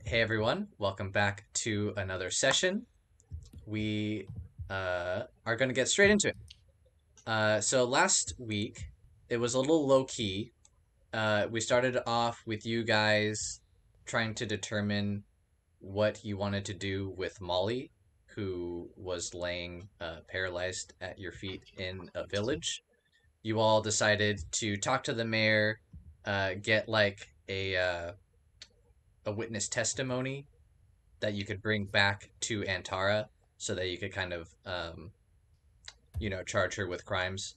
Hey everyone, welcome back to another session. We are going to get straight into it. So last week, it was a little low key. We started off with you guys trying to determine what you wanted to do with Molly, who was laying paralyzed at your feet in a village. You all decided to talk to the mayor, get like a witness testimony that you could bring back to Antara so that you could kind of charge her with crimes.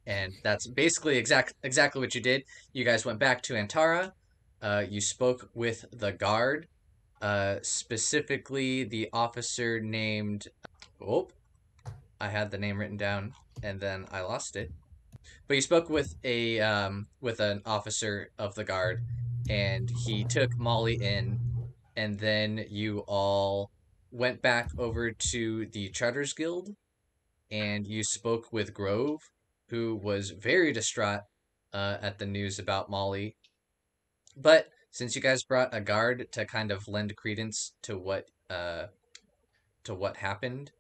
And that's basically exactly what you did. You guys went back to Antara. You spoke with the guard, specifically the officer named. Oh, I had the name written down and then I lost it. But you spoke with a with an officer of the guard, and he took Molly in, and then you all went back over to the Charters Guild, and you spoke with Grove, who was very distraught at the news about Molly. But since you guys brought a guard to kind of lend credence to what happened,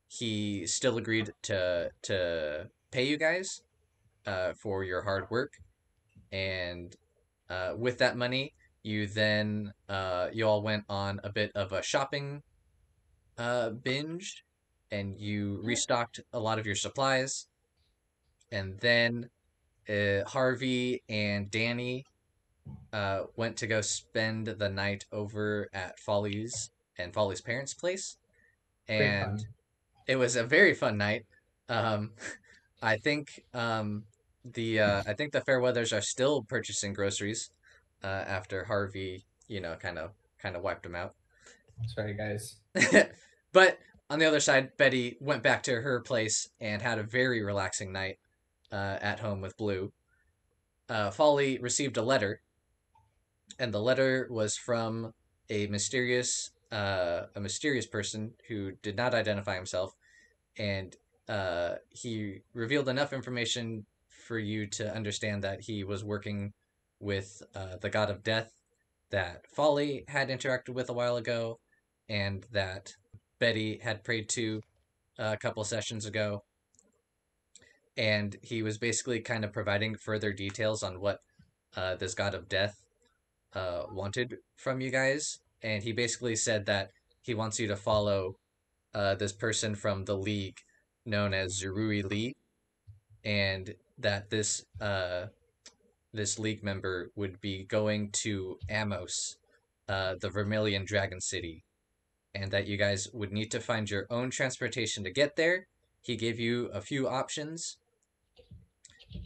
he still agreed to pay you guys for your hard work, and with that money, you all went on a bit of a shopping binge, and you restocked a lot of your supplies. And then Harvey and Danny went to go spend the night over at Folly's and Folly's parents' place, Great and fun. it was a very fun night. Um, I think I think the Fairweathers are still purchasing groceries after Harvey, kind of wiped them out. Sorry, guys. But on the other side, Betty went back to her place and had a very relaxing night at home with Blue. Folly received a letter, and the letter was from a mysterious person who did not identify himself, and he revealed enough information for you to understand that he was working with the god of death that Folly had interacted with a while ago, and that Betty had prayed to a couple sessions ago. And he was basically kind of providing further details on what this god of death wanted from you guys. And he basically said that he wants you to follow this person from the league known as Zerui Lee, and that this league member would be going to Amos, the Vermilion Dragon City, and that you guys would need to find your own transportation to get there. He gave you a few options,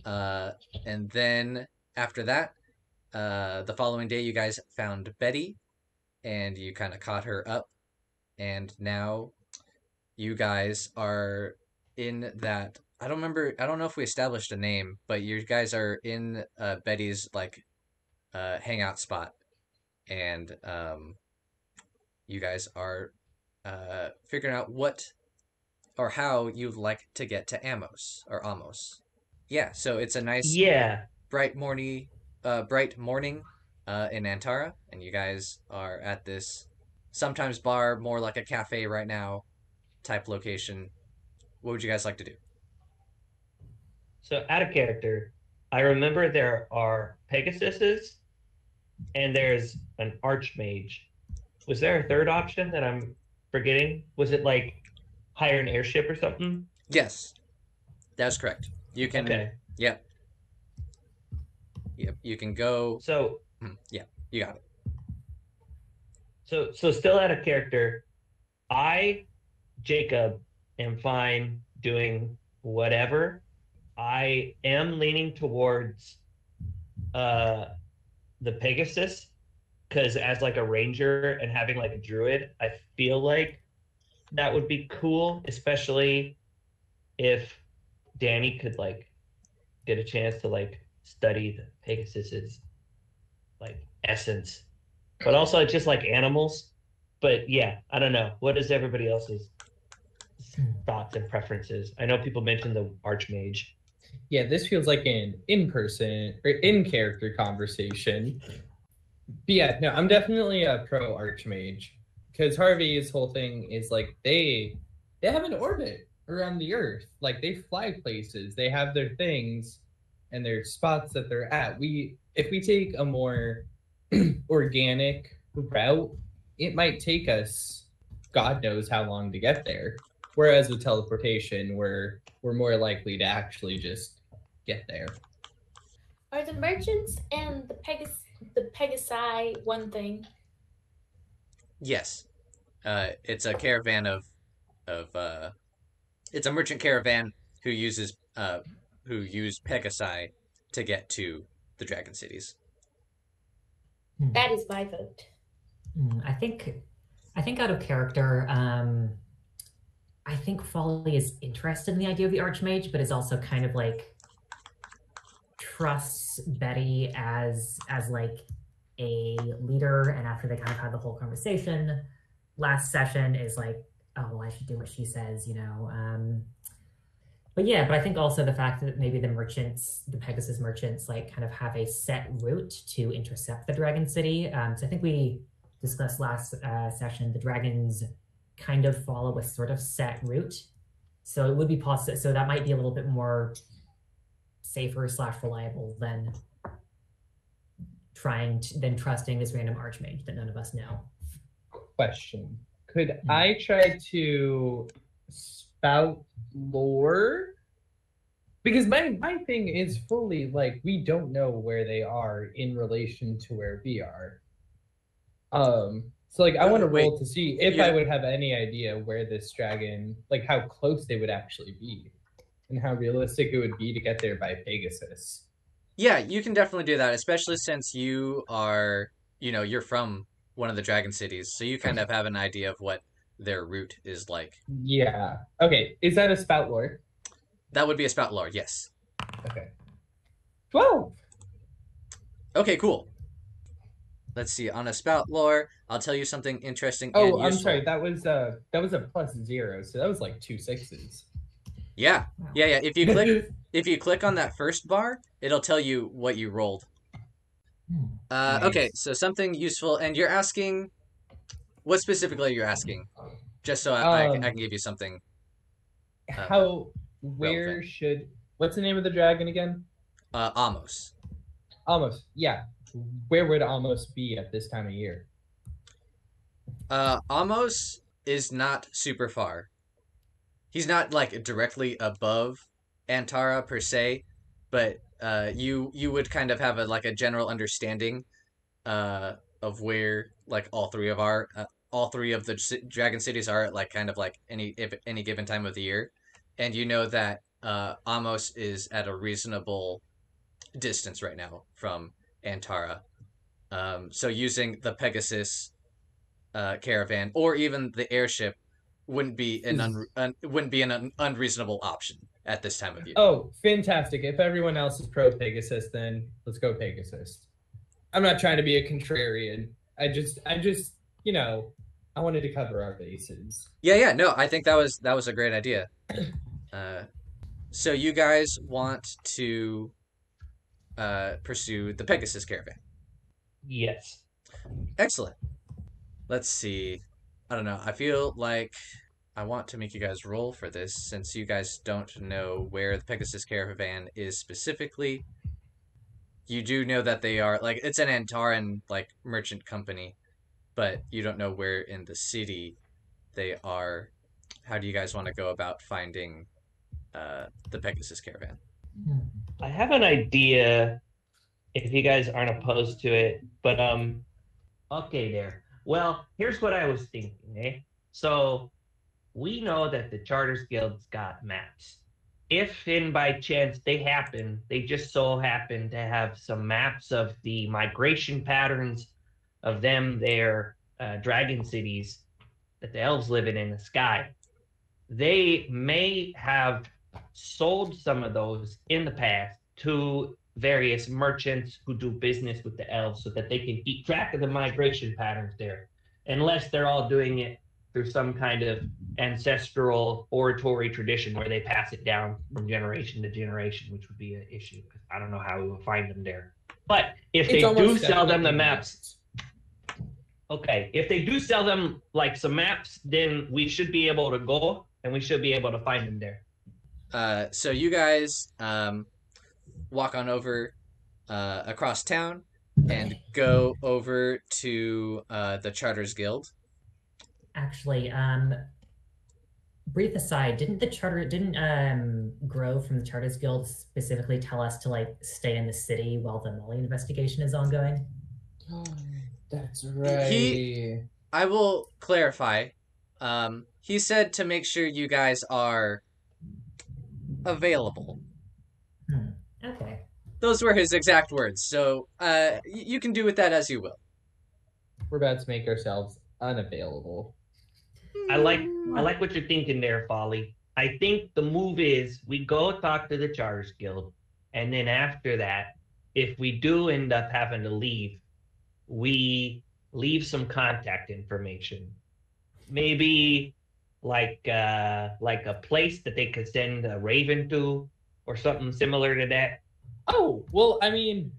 uh, and then after that, the following day, you guys found Betty, and you kind of caught her up, and now you guys are in that. I don't remember. I don't know if we established a name, but you guys are in Betty's like hangout spot, and you guys are figuring out what or how you'd like to get to Amos. Yeah, so it's a nice Yeah. bright morning in Antara, and you guys are at this sometimes bar, more like a cafe right now type location. What would you guys like to do? So out of character, I remember there are Pegasuses and there's an Archmage. Was there a third option that I'm forgetting? Was it like hire an airship or something? Yes, that's correct. You can, Okay. yep, yep, you can go. So Yeah, you got it. so still out of character, I, Jacob, am fine doing whatever. I am leaning towards uh the Pegasus because as like a ranger and having like a druid, I feel like that would be cool, especially if Danny could like get a chance to like study the Pegasus's like essence, but also just like animals. But yeah, I don't know. What is everybody else's thoughts and preferences? I know people mentioned the Archmage. Yeah, this feels like an in person or in character conversation. But yeah, no, I'm definitely a pro Archmage because Harvey's whole thing is like they have an orbit around the Earth. Like they fly places, they have their things and their spots that they're at. We if we take a more organic route, it might take us God knows how long to get there. Whereas with teleportation, we're more likely to actually just get there. Are the merchants and the Pegasi one thing? Yes, it's a caravan of it's a merchant caravan who uses who use Pegasi to get to the Dragon Cities. That is my vote. I think out of character, I think Folly is interested in the idea of the Archmage, but is also kind of like trusts Betty as like a leader. And after they kind of had the whole conversation last session, is like, oh well, I should do what she says, you know. But yeah, but I think also the fact that maybe the merchants, the Pegasus merchants, like kind of have a set route to intercept the Dragon City. So I think we discussed last session, the dragons kind of follow a sort of set route. So it would be possible. So that might be a little bit more safer / reliable than trusting this random archmage that none of us know. Question. Could I try to spout lore? Because my thing is fully like we don't know where they are in relation to where we are. So like I want to roll to see if I would have any idea where this dragon, like how close they would actually be and how realistic it would be to get there by Pegasus. Yeah, you can definitely do that, especially since you are, you know, you're from one of the Dragon Cities, so you kind of have an idea of what their route is like. Yeah. Okay. Is that a spout lore? That would be a spout lore, yes. Okay. 12. Okay, cool. Let's see. On a spout lore, I'll tell you something interesting. Oh, I'm sorry. That was a +0, so that was like 2 6s. Yeah. If you click on that first bar, it'll tell you what you rolled. Nice. Okay, so something useful, and you're asking, what specifically are you asking? Just so I can give you something. What's the name of the dragon again? Amos. Amos, yeah. Where would Amos be at this time of year? Amos is not super far. He's not like directly above Antara per se, but you would kind of have a general understanding of where like all three of the Dragon Cities are at like kind of like any given time of the year, and you know that Amos is at a reasonable distance right now from Antara. So using the Pegasus caravan or even the airship wouldn't be an unreasonable option at this time of year. Oh, fantastic. If everyone else is pro Pegasus, then let's go Pegasus. I'm not trying to be a contrarian. I just, you know, I wanted to cover our bases. Yeah, no, I think that was a great idea. So you guys want to pursue the Pegasus caravan? Yes. Excellent. Let's see. I don't know. I feel like I want to make you guys roll for this since you guys don't know where the Pegasus caravan is specifically. You do know that they are like it's an Antaran like merchant company, but you don't know where in the city they are. How do you guys want to go about finding the Pegasus caravan? I have an idea if you guys aren't opposed to it, but okay there. Well, here's what I was thinking, eh? So we know that the Charters Guild's got maps. If in by chance they just so happen to have some maps of the migration patterns of their dragon cities that the elves live in the sky, they may have sold some of those in the past to various merchants who do business with the elves so that they can keep track of the migration patterns there, unless they're all doing it through some kind of ancestral oratory tradition where they pass it down from generation to generation, which would be an issue because I don't know how we would find them there. But if It's they do almost sell them the definitely maps, okay, if they do sell them like some maps, then we should be able to go and we should be able to find them there. So you guys walk on over across town and go over to the Charters Guild. Actually, brief aside, didn't Grow from the Charters Guild specifically tell us to like stay in the city while the Molly investigation is ongoing? Oh, that's right. I will clarify. He said to make sure you guys are available. Okay. Those were his exact words. So you can do with that as you will. We're about to make ourselves unavailable. I like what you're thinking there, Folly. I think the move is we go talk to the Charters Guild, and then after that, if we do end up having to leave, we leave some contact information. Maybe like a place that they could send a Raven to, or something similar to that. Oh, well, I mean,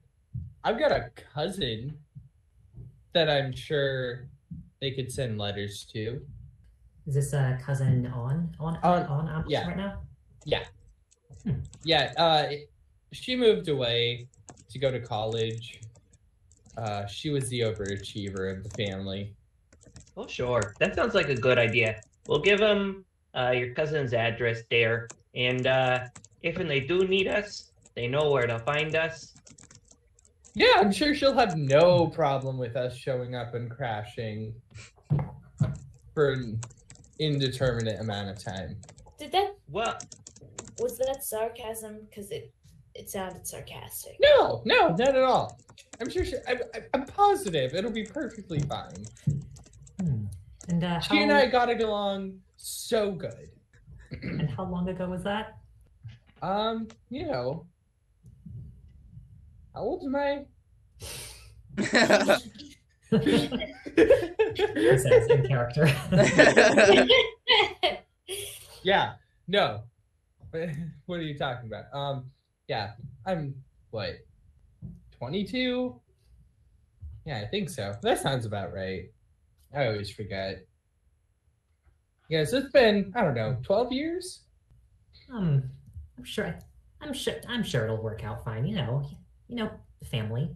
I've got a cousin that I'm sure they could send letters to. Is this a cousin on Ambush yeah. right now? Yeah. Yeah, she moved away to go to college. She was the overachiever of the family. Oh, sure. That sounds like a good idea. We'll give them your cousin's address there, and if they do need us, they know where to find us. Yeah, I'm sure she'll have no problem with us showing up and crashing for an indeterminate amount of time. Well, Was that sarcasm? Because it sounded sarcastic. No, not at all. I'm sure I'm positive it'll be perfectly fine. And she and I got along so good. And how long ago was that? You know, how old am I? Says in character. Yeah, no. What are you talking about? Yeah, I'm what, 22? Yeah, I think so. That sounds about right. I always forget. Yeah, so it's been, I don't know, 12 years? I'm sure it'll work out fine. You know, family.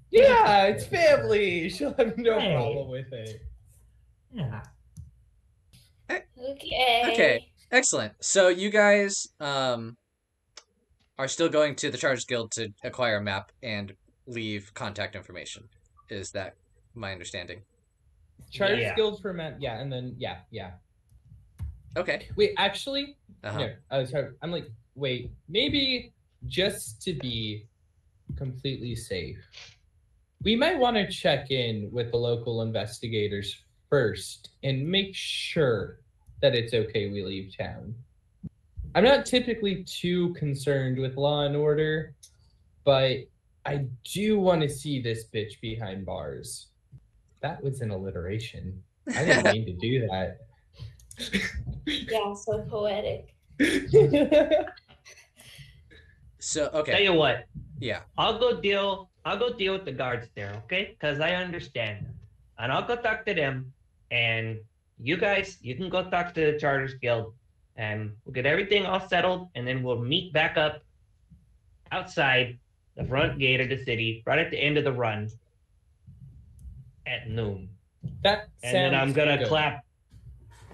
Yeah, it's family. She'll have no Hey. problem with it. Yeah. Okay, excellent. So you guys are still going to the Charters Guild to acquire a map and leave contact information. Is that my understanding? Charters Guild for men, yeah, and then yeah. Okay. Wait, actually, Uh-huh. no, I'm like, wait, maybe just to be completely safe, we might want to check in with the local investigators first and make sure that it's okay we leave town. I'm not typically too concerned with law and order, but I do want to see this bitch behind bars. That was an alliteration. I didn't mean to do that. Yeah, so poetic. So okay. tell you what, Yeah. I'll go deal with the guards there, okay? Because I understand them. And I'll go talk to them. And you guys, you can go talk to the Charters Guild. And we'll get everything all settled. And then we'll meet back up outside the front gate of the city, right at the end of the run at noon. That And then I'm sounds going to good. clap.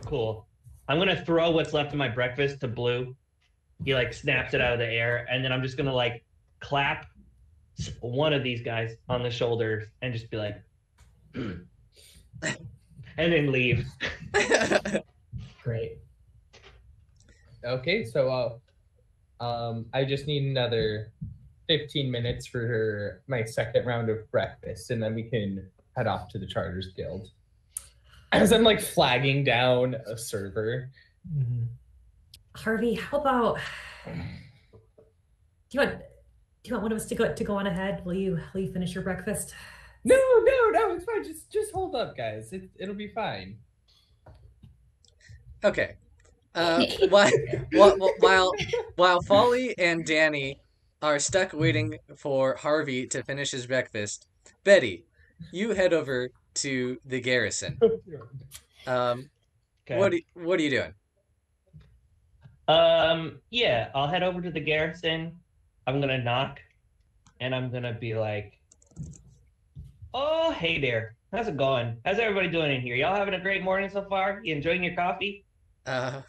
Cool. I'm going to throw what's left of my breakfast to Blue. He like snaps it out of the air. And then I'm just going to like clap one of these guys on the shoulders and just be like, and then leave. Great. Okay, so I just need another 15 minutes for my second round of breakfast, and then we can head off to the Charters Guild. As I'm like flagging down a server. Mhm. Harvey, how about do you want one of us to go on ahead? Will you finish your breakfast? No, it's fine. Just hold up, guys. It'll be fine. Okay. While Folly and Danny are stuck waiting for Harvey to finish his breakfast, Betty, you head over to the garrison. Um, Okay. what are you doing? Yeah, I'll head over to the garrison. I'm gonna knock, and I'm gonna be like, "Oh, hey there. How's it going? How's everybody doing in here? Y'all having a great morning so far? You enjoying your coffee?" Uh,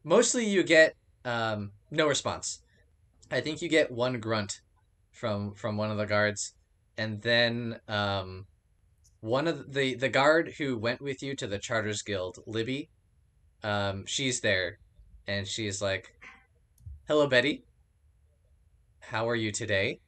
mostly you get no response. I think you get one grunt from one of the guards, and then one of the guard who went with you to the Charters Guild, Libby, she's there, and she's like, "Hello, Betty. How are you today?"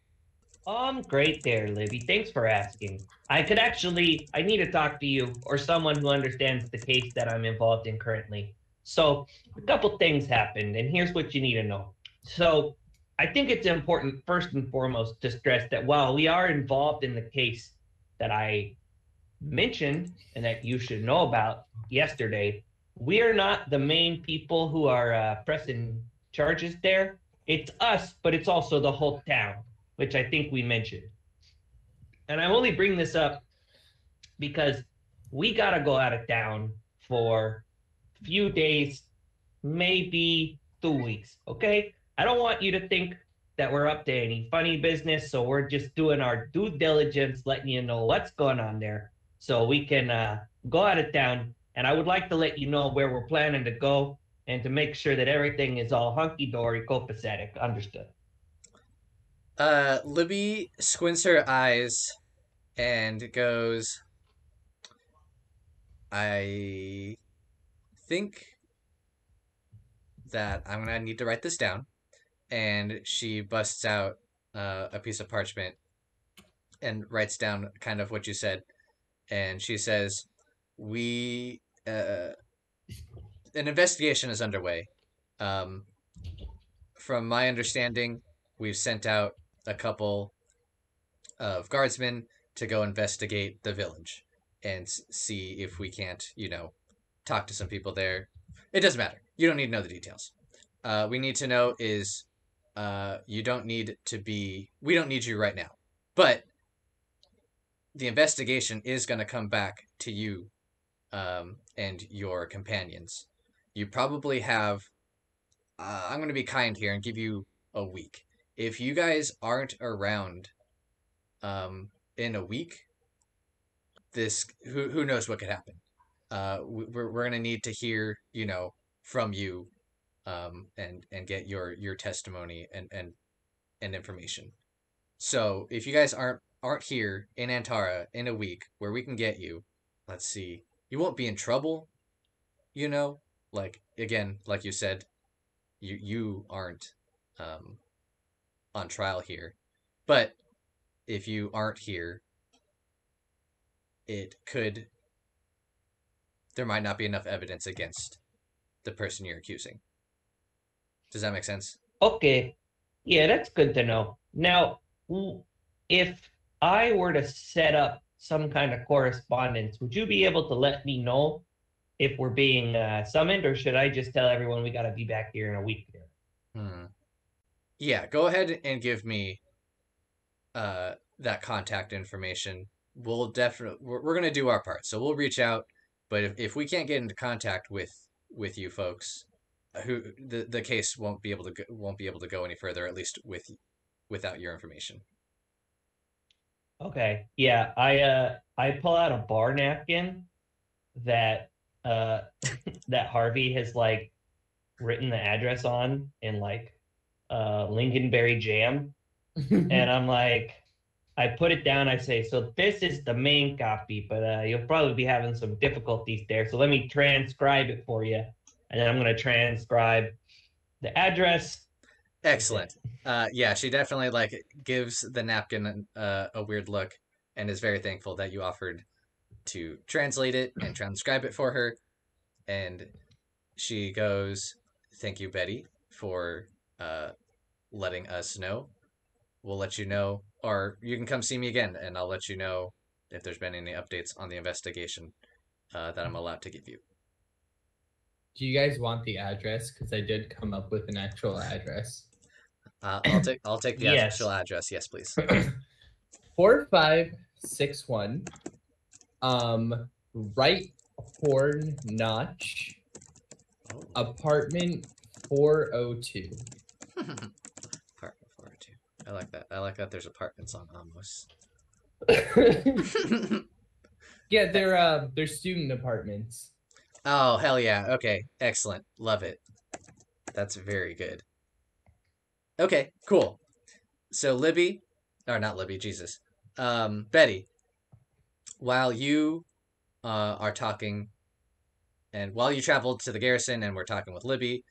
Great there, Libby. Thanks for asking. I need to talk to you or someone who understands the case that I'm involved in currently. So, a couple things happened, and here's what you need to know. So, I think it's important, first and foremost, to stress that while we are involved in the case that I mentioned and that you should know about yesterday, we are not the main people who are pressing charges there. It's us, but it's also the whole town, which I think we mentioned. And I only bring this up because we got to go out of town for a few days, maybe 2 weeks. Okay. I don't want you to think that we're up to any funny business. So we're just doing our due diligence, letting you know what's going on there so we can go out of town. And I would like to let you know where we're planning to go and to make sure that everything is all hunky dory, copacetic. Understood. Libby squints her eyes and goes, "I think that I'm gonna need to write this down." And she busts out a piece of parchment and writes down kind of what you said. And she says, "We an investigation is underway. Um, from my understanding, we've sent out a couple of guardsmen to go investigate the village and see if we can't, talk to some people there. It doesn't matter. You don't need to know the details. We need to know is you don't need to be, we don't need you right now. But the investigation is going to come back to you and your companions. You probably have, I'm going to be kind here and give you a week. If you guys aren't around in a week, this who knows what could happen. We're gonna need to hear from you, and get your testimony and information. So if you guys aren't here in Antara in a week where we can get you, let's see, you won't be in trouble, like again, like you said, you aren't on trial here, but if you aren't here, it could there might not be enough evidence against the person you're accusing. Does that make sense? Okay. Yeah, that's good to know. Now, if I were to set up some kind of correspondence, would you be able to let me know if we're being summoned, or should I just tell everyone we got to be back here in a week? Yeah, go ahead and give me that contact information. We're gonna do our part, so we'll reach out. But if we can't get into contact with you folks, who the case won't be able to go any further, at least without your information. Okay. Yeah, I pull out a bar napkin that that Harvey has like written the address on in like lingonberry jam. And I'm like, I put it down. I say, so this is the main copy, but you'll probably be having some difficulties there. So let me transcribe it for you. And then I'm going to transcribe the address. Excellent. Yeah, she definitely like gives the napkin a weird look and is very thankful that you offered to translate it and transcribe it for her. And she goes, "Thank you, Betty, for letting us know. We'll let you know, or you can come see me again, and I'll let you know if there's been any updates on the investigation that I'm allowed to give you." Do you guys want the address? Because I did come up with an actual address. I'll take the Yes. actual address. Yes, please. 4561 Right Horn Notch, Oh. apartment 402. Apartment 402. I like that. I like that there's apartments on Amos. Yeah, they're student apartments. Oh, hell yeah. Okay, excellent. Love it. That's very good. Okay, cool. So Libby, or not Libby, Jesus. Betty, while you are talking, and while you traveled to the garrison and we're talking with Libby,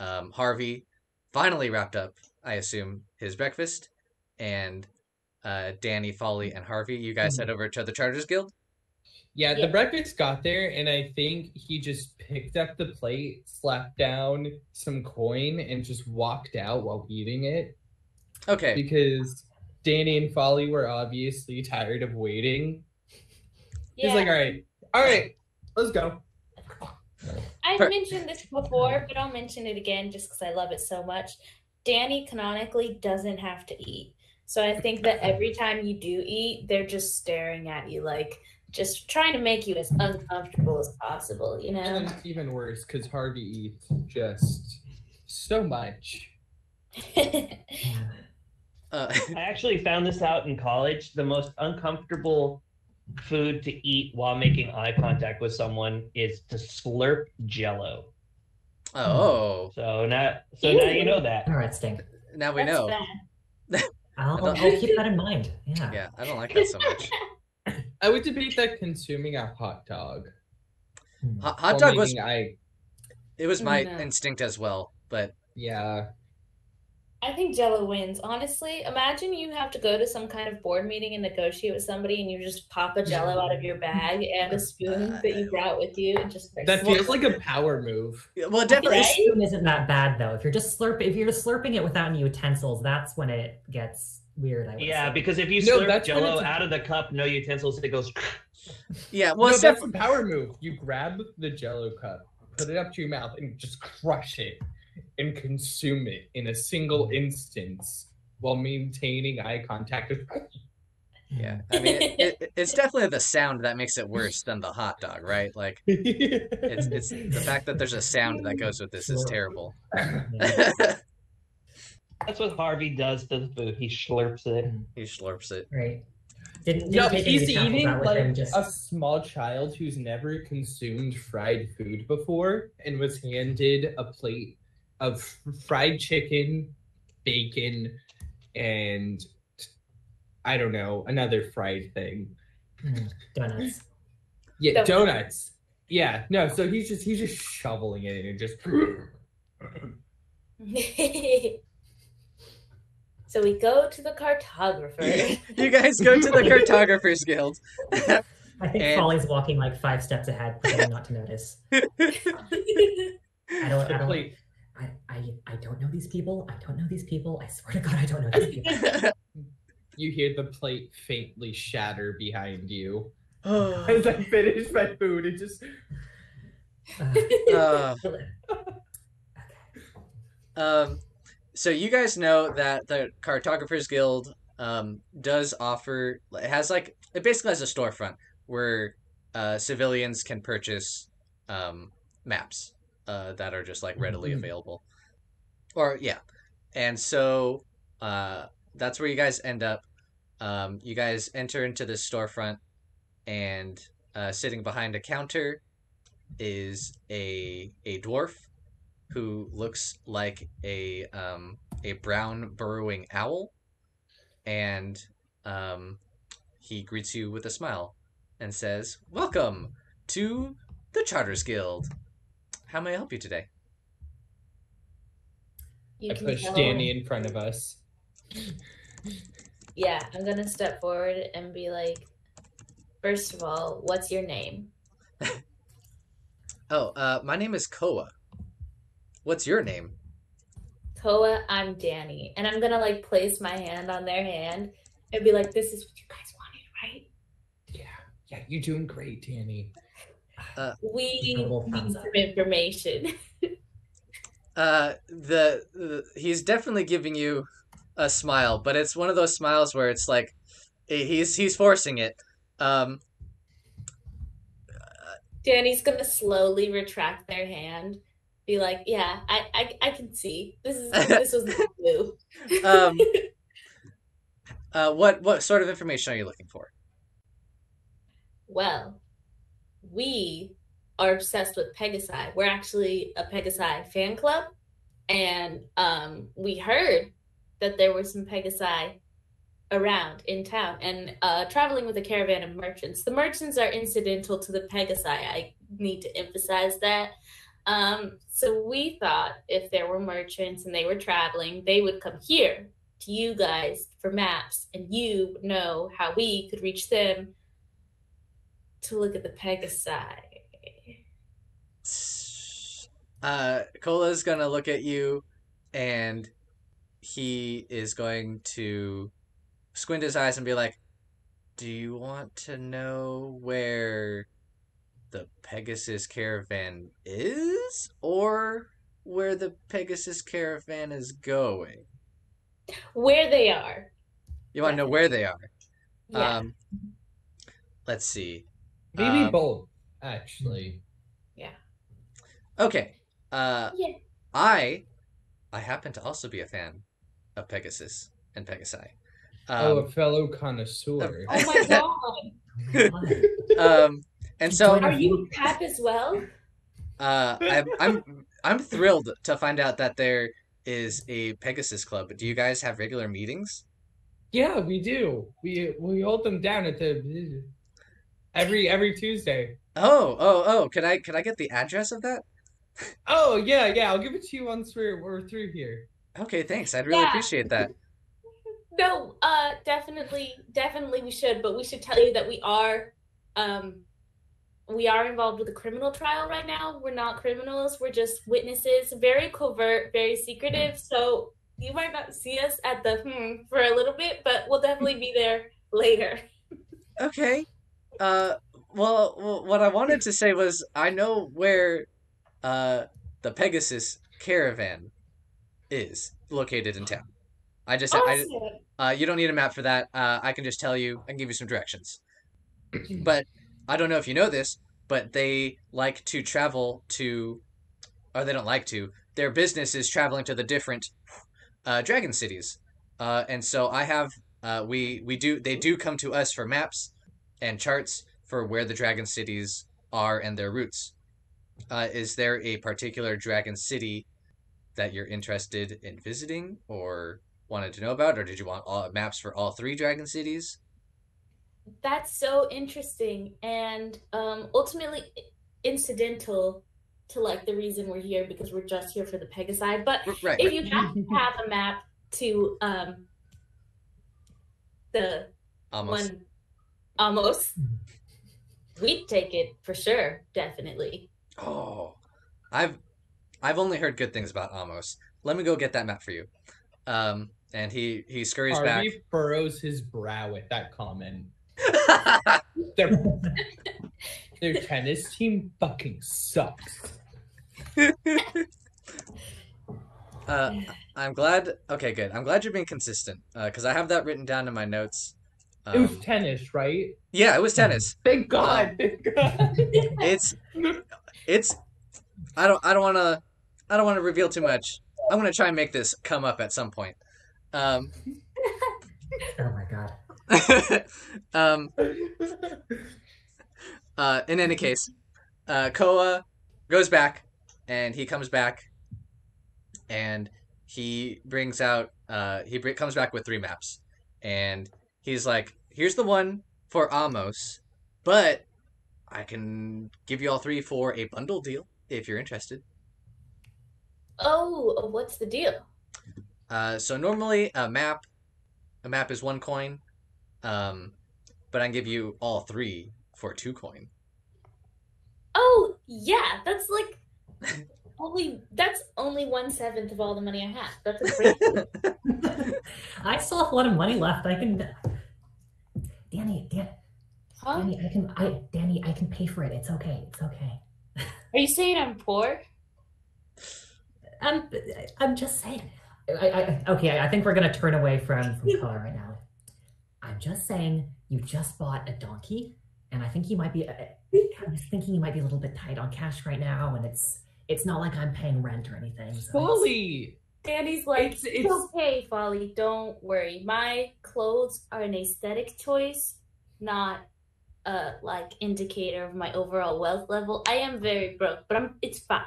Harvey finally wrapped up, I assume, his breakfast, and Danny, Folly, and Harvey, you guys head over to the Charters Guild? Yeah, the Yeah. breakfast got there, and I think he just picked up the plate, slapped down some coin, and just walked out while eating it Okay. because Danny and Folly were obviously tired of waiting. Yeah. He's like, all right, let's go. I've Per- mentioned this before, but I'll mention it again just because I love it so much. Danny canonically doesn't have to eat. So I think that every time you do eat, they're just staring at you, like just trying to make you as uncomfortable as possible, you know? And it's even worse because Harvey eats just so much. Yeah. I actually found this out in college. The most uncomfortable food to eat while making eye contact with someone is to slurp Jello. Oh, So now you know that. All right, stink. now we That's know. bad. I'll keep that in mind. Yeah. Yeah, I don't like that so much. I would debate that consuming a hot dog. Hot while dog was, making it was my No. instinct as well, but yeah. I think Jello wins. Honestly, imagine you have to go to some kind of board meeting and negotiate with somebody, and you just pop a Jello out of your bag and a spoon that you brought with you, and just start That feels like a power move. well, definitely. Right? Spoon isn't that bad though. If you're slurping it without any utensils, that's when it gets weird. I would Yeah, say. because if you No, slurp that's when Jello it's a- out of the cup, no utensils, it goes. Yeah, well, No, it's that's definitely. a power move. You grab the Jello cup, put it up to your mouth, and just crush it and consume it in a single instance while maintaining eye contact. Yeah, I mean, it's definitely the sound that makes it worse than the hot dog, right? Like, it's the fact that there's a sound that goes with this is Sure. terrible. Yeah. That's what Harvey does to the food. He slurps it. He slurps it. Right. Didn't No, take any he's examples eating out with him like just a small child who's never consumed fried food before and was handed a plate of fried chicken, bacon, and I don't know, another fried thing. donuts. Yeah, Donuts. donuts. Yeah, no, so he's just shoveling it in and just So we go to the cartographer. You guys go to the Cartographers Guild. I think And- Folly's walking like 5 steps ahead, pretending not to notice. I don't know these people. I don't know these people. I swear to God, I don't know these people. you hear the plate faintly shatter behind you. Uh, As I finish my food, it just so you guys know that the Cartographers Guild does offer, it has like, it basically has a storefront where civilians can purchase maps that are just like readily available. Or yeah. And so that's where you guys end up. You guys enter into this storefront, and sitting behind a counter is a dwarf who looks like a brown burrowing owl, and he greets you with a smile and says, "Welcome to the Charters Guild. How may I help you today?" You I can push tell- Danny in front of us. Yeah, I'm gonna step forward and be like, first of all, what's your name? Oh, my name is Koa. What's your name? Koa, I'm Danny. And I'm gonna like place my hand on their hand and be like, this is what you guys wanted, right? Yeah, you're doing great, Danny. We Double need thumbs some up. information. He's definitely giving you a smile, but it's one of those smiles where it's like he's forcing it. Um, Danny's gonna slowly retract their hand, be like, "Yeah, I can see this was the clue." um, what sort of information are you looking for? Well, we are obsessed with Pegasi. We're actually a Pegasi fan club, and we heard that there were some Pegasi around in town, and traveling with a caravan of merchants. The merchants are incidental to the Pegasi. I need to emphasize that. So we thought if there were merchants and they were traveling, they would come here to you guys for maps, and you would know how we could reach them to look at the Pegasi. Cola's gonna look at you, and he is going to squint his eyes and be like, "Do you want to know where the Pegasus caravan is, or where the Pegasus caravan is going? Where they are. You want to know where they are? Yeah. Let's see. Maybe both, actually. Yeah. Okay. Yeah. I happen to also be a fan of Pegasus and Pegasi. A fellow connoisseur. Oh my god. And so Are you Pap as well? I'm thrilled to find out that there is a Pegasus Club. Do you guys have regular meetings? Yeah, we do. We hold them down at the every Tuesday. Oh! Could I get the address of that? Oh yeah. I'll give it to you once we're through here. Okay, thanks. I'd really appreciate that. No, definitely we should, but we should tell you that we are involved with a criminal trial right now. We're not criminals, we're just witnesses, very covert, very secretive, so you might not see us at the for a little bit, but we'll definitely be there later. Okay. Well, what I wanted to say was I know where the Pegasus caravan is located in town. You don't need a map for that. I can just tell you. I can give you some directions. But I don't know if you know this, but they like to travel to, or they don't like to. Their business is traveling to the different dragon cities, and so I have they do come to us for maps and charts for where the dragon cities are and their routes. Is there a particular dragon city that you're interested in visiting or wanted to know about, or did you want all maps for all three dragon cities? That's so interesting, and ultimately incidental to like the reason we're here, because we're just here for the Pegasi. But if you have to have a map to the one almost, we'd take it for sure, definitely. Oh, I've only heard good things about Amos. Let me go get that map for you. And he scurries back. Harvey furrows his brow at that comment. Their tennis team fucking sucks. I'm glad. Okay, good. I'm glad you're being consistent. Because I have that written down in my notes. It was tennis, right? Yeah, it was tennis. Thank God. Thank God. It's. I don't want to reveal too much. I'm gonna try and make this come up at some point. Oh my God. In any case, Koa goes back, and he comes back, and he brings out. Comes back with 3 maps, and he's like, "Here's the one for Amos, but I can give you all 3 for a bundle deal if you're interested." Oh, what's the deal? So normally a map is 1 coin, but I can give you all 3 for 2 coin. Oh yeah, that's like that's only 1/7 of all the money I have. That's a great. I still have a lot of money left. I can, Danny, Huh? Danny, I can pay for it. It's okay. It's okay. Are you saying I'm poor? I'm just saying. Okay, I think we're gonna turn away from Koa right now. I'm just saying, you just bought a donkey, and I think you might be. I'm just thinking you might be a little bit tight on cash right now, and it's not like I'm paying rent or anything. So Folly. Danny's like, It's- it's okay, Folly, don't worry. My clothes are an aesthetic choice, not a like indicator of my overall wealth level. I am very broke, but it's fine.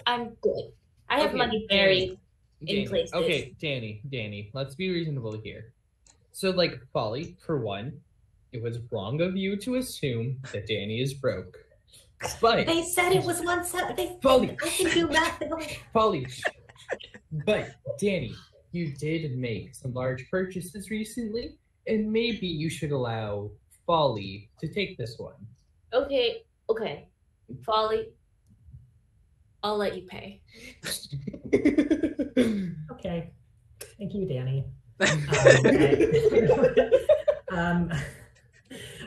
I'm good. I have Okay, money Danny, buried in Danny. places. Okay, Danny, let's be reasonable here. So, like, Folly, for one, it was wrong of you to assume that Danny is broke. But they said it was 170. Folly. I can do math. Folly. But Danny, you did make some large purchases recently, and maybe you should allow Folly to take this one. Okay. Folly, I'll let you pay. Okay, thank you, Danny.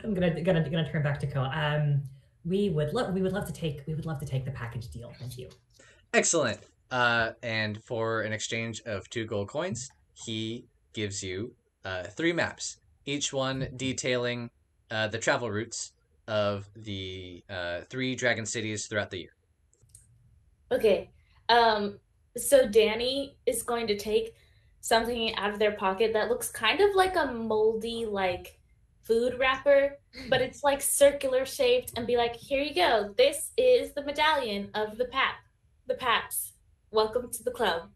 I'm gonna turn back to Koa. We would love to take the package deal. Thank you. Excellent. And for an exchange of 2 gold coins, he gives you 3 maps, each one detailing the travel routes of the 3 dragon cities throughout the year. Okay. So Danny is going to take something out of their pocket that looks kind of like a moldy, like food wrapper, but it's like circular shaped, and be like, here you go. This is the medallion of the Paps. Welcome to the club.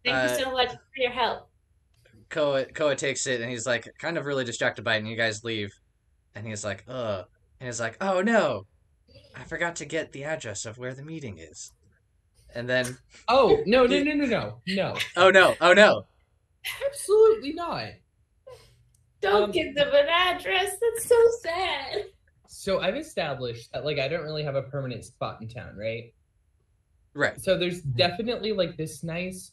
Thank you so much for your help. Koa takes it and he's like kind of really distracted by it, and you guys leave, and he's like, ugh. And he's like, oh no, I forgot to get the address of where the meeting is. And then Oh, no. oh no. Absolutely not. Don't give them an address. That's so sad. So I've established that, like, I don't really have a permanent spot in town, right? Right. So there's definitely like there's a nice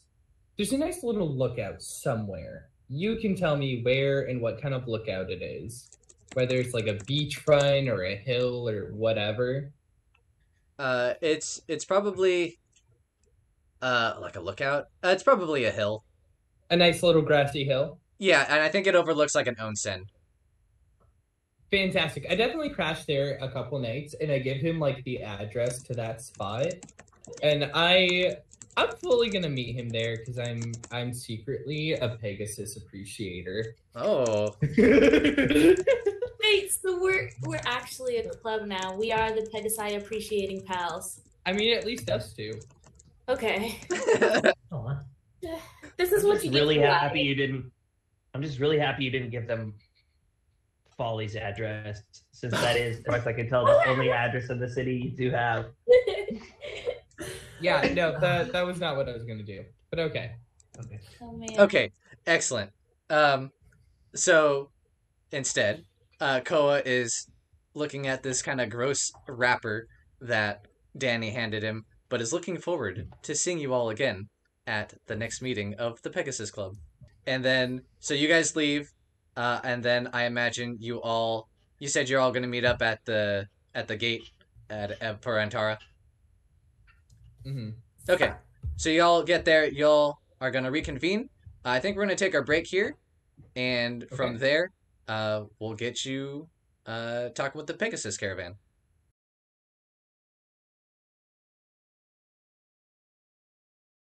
little lookout somewhere. You can tell me where and what kind of lookout it is, whether it's like a beachfront or a hill or whatever. It's probably like a lookout. It's probably a hill. A nice little grassy hill. Yeah, and I think it overlooks like an onsen. Fantastic. I definitely crashed there a couple nights, and I give him like the address to that spot, and I'm fully gonna meet him there because I'm secretly a Pegasus appreciator. Oh. Wait, so we're actually a club now. We are the Pegasi appreciating pals. I mean, at least us two. Okay. Aw. This is what you get really for happy lying. you didn't. I'm just really happy you didn't give them Folly's address, since that is, as far as I can tell, the only address in the city you do have. Yeah, no, that was not what I was gonna do. But okay. Oh man. Okay, excellent. So instead, Koa is looking at this kind of gross wrapper that Danny handed him, but is looking forward to seeing you all again at the next meeting of the Pegasus Club. And then, so you guys leave, and then I imagine you said you're all going to meet up at the gate at Parantara. Mm-hmm. Okay, so y'all get there, y'all are going to reconvene. I think we're going to take our break here, and from Okay. there, we'll get you talking with the Pegasus Caravan.